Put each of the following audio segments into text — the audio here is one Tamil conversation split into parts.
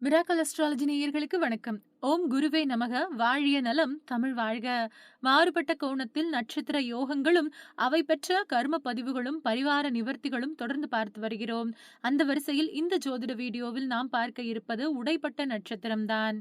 மிராக்கல் அஸ்ட்ராலஜி நேயர்களுக்கு வணக்கம். ஓம் குருவே நமக. வாழிய நலம் தமிழ் வாழ்க. மாறுபட்ட கோணத்தில் நட்சத்திர யோகங்களும் அவை பெற்ற கர்ம பதிவுகளும் பரிவார நிவர்த்திகளும் தொடர்ந்து பார்த்து வருகிறோம். அந்த வரிசையில் இந்த ஜோதிட வீடியோவில் நாம் பார்க்க இருப்பது உடைப்பட்ட நட்சத்திரம்தான்.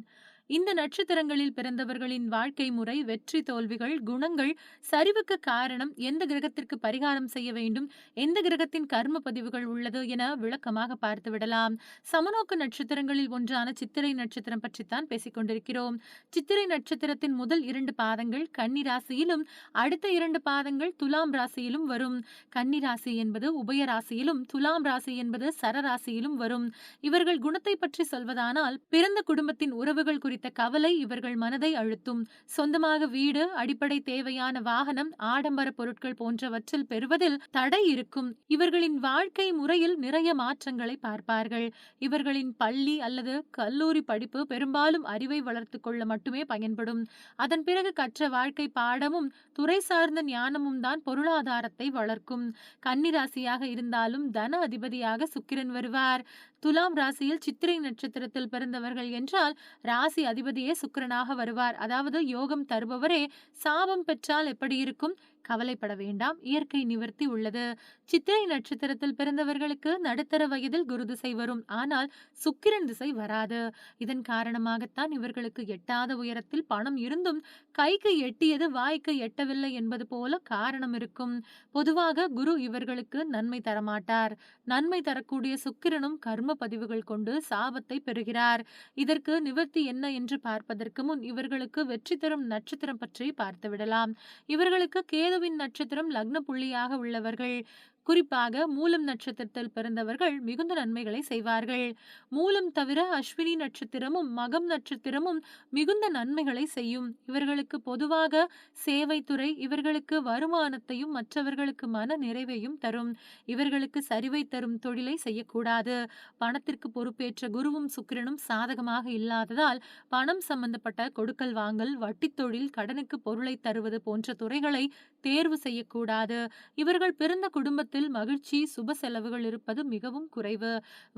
இந்த நட்சத்திரங்களில் பிறந்தவர்களின் வாழ்க்கை முறை, வெற்றி தோல்விகள், குணங்கள், சரிவுக்கு காரணம், எந்த கிரகத்திற்கு பரிகாரம் செய்ய வேண்டும், எந்த கிரகத்தின் கர்ம பதிவுகள் உள்ளது என விளக்கமாக பார்த்து விடலாம். சமநோக்கு நட்சத்திரங்களில் ஒன்றான சித்திரை நட்சத்திரம் பற்றித்தான் பேசிக் கொண்டிருக்கிறோம். சித்திரை நட்சத்திரத்தின் முதல் 2 பாதங்கள் கன்னி ராசியிலும், அடுத்த 2 பாதங்கள் துலாம் ராசியிலும் வரும். கன்னி ராசி என்பது உபய ராசியிலும், துலாம் ராசி என்பது சரராசியிலும் வரும். இவர்கள் குணத்தை பற்றி சொல்வதானால், பிறந்த குடும்பத்தின் உறவுகள் குறித்த கவலை இவர்கள் மனதை அழுத்தும். சொந்தமாக வீடு, அடிப்படை தேவையான வாகனம், ஆடம்பர பொருட்கள் போன்றவற்றில் பெறுவதில் தடை இருக்கும். இவர்களின் வாழ்க்கை முறையில் நிறைய மாற்றங்களை பார்ப்பார்கள். இவர்களின் பள்ளி அல்லது கல்லூரி படிப்பு பெரும்பாலும் அறிவை வளர்த்துக் கொள்ள மட்டுமே பயன்படும். அதன் பிறகு கற்ற வாழ்க்கை பாடமும் துறை சார்ந்த ஞானமும் தான் பொருளாதாரத்தை வளர்க்கும். கன்னி ராசியாக இருந்தாலும் தன அதிபதியாக சுக்கிரன் வருவார். துலாம் ராசியில் சித்திரை நட்சத்திரத்தில் பிறந்தவர்கள் என்றால் ராசி அதிபதியே சுக்கிரனாக வருவார். அதாவது யோகம் தருபவரே. சாபம் பெற்றால் எப்படி இருக்கும்? கவலைப்பட வேண்டாம், இயற்கை நிவர்த்தி உள்ளது. சித்திரை நட்சத்திரத்தில் பிறந்தவர்களுக்கு நடுத்தர வயதில் குரு திசை வரும். ஆனால் சுக்கிரன் திசை வராது. இதன் காரணமாகத்தான் இவர்களுக்கு எட்டாத உயரத்தில் பணம் இருந்தும் கைக்கு எட்டியது வாய்க்கு எட்டவில்லை என்பது போல காரணம் இருக்கும். பொதுவாக குரு இவர்களுக்கு நன்மை தரமாட்டார். நன்மை தரக்கூடிய சுக்கிரனும் கர்ம பதிவுகள் கொண்டு சாபத்தை பெறுகிறார். இதற்கு நிவர்த்தி என்ன என்று பார்ப்பதற்கு முன் இவர்களுக்கு வெற்றி தரும் நட்சத்திரம் பற்றி பார்த்துவிடலாம். இவர்களுக்கு கேதுவின் நட்சத்திரம் லக்ன புள்ளியாக உள்ளவர்கள். குறிப்பாக மூலம் நட்சத்திரத்தில் பிறந்தவர்கள் மிகுந்த நன்மைகளை செய்வார்கள். மூலம் தவிர அஸ்வினி நட்சத்திரமும் மகம் நட்சத்திரமும் மிகுந்த நன்மைகளை செய்யும். இவர்களுக்கு பொதுவாக சேவைத்துறை இவர்களுக்கு வருமானத்தையும் மற்றவர்களுக்கு மன நிறைவையும் தரும். இவர்களுக்கு சரிவை தரும் தொழிலை செய்யக்கூடாது. பணத்திற்கு பொறுப்பேற்ற குருவும் சுக்கிரனும் சாதகமாக இல்லாததால் பணம் சம்பந்தப்பட்ட கொடுக்கல் வாங்கல், வட்டி தொழில், கடனுக்கு பொருளை தருவது போன்ற துறைகளை தேர்வு செய்யக்கூடாது. இவர்கள் பிறந்த குடும்பத்தில் மகிழ்ச்சி, சுப செலவுகள் இருப்பது மிகவும் குறைவு.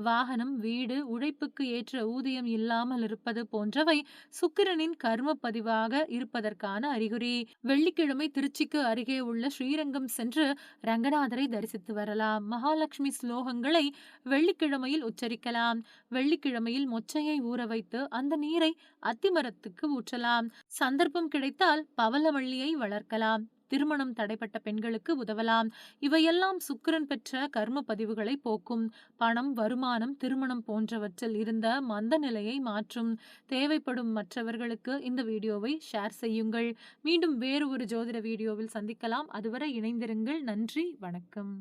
வாகனம், வீடு, உழைப்புக்கு ஏற்ற ஊதியம் இல்லாமல் இருப்பது போன்றவை சுக்கிரனின் கர்ம பதிவாக இருப்பதற்கான அறிகுறி. வெள்ளிக்கிழமை திருச்சிக்கு அருகே உள்ள ஸ்ரீரங்கம் சென்று ரங்கநாதரை தரிசித்து வரலாம். மகாலட்சுமி ஸ்லோகங்களை வெள்ளிக்கிழமையில் உச்சரிக்கலாம். வெள்ளிக்கிழமையில் மொச்சையை ஊற வைத்து அந்த நீரை அத்திமரத்துக்கு ஊற்றலாம். சந்தர்ப்பம் கிடைத்தால் பவளவள்ளியை வளர்க்கலாம். திருமணம் தடைப்பட்ட பெண்களுக்கு உதவலாம். இவையெல்லாம் சுக்கிரன் பெற்ற கர்ம பதிவுகளை போக்கும். பணம், வருமானம், திருமணம் போன்றவற்றில் இருந்த மந்த நிலையை மாற்றும். தேவைப்படும் மற்றவர்களுக்கு இந்த வீடியோவை ஷேர் செய்யுங்கள். மீண்டும் வேறு ஒரு ஜோதிட வீடியோவில் சந்திக்கலாம். அதுவரை இணைந்திருங்கள். நன்றி, வணக்கம்.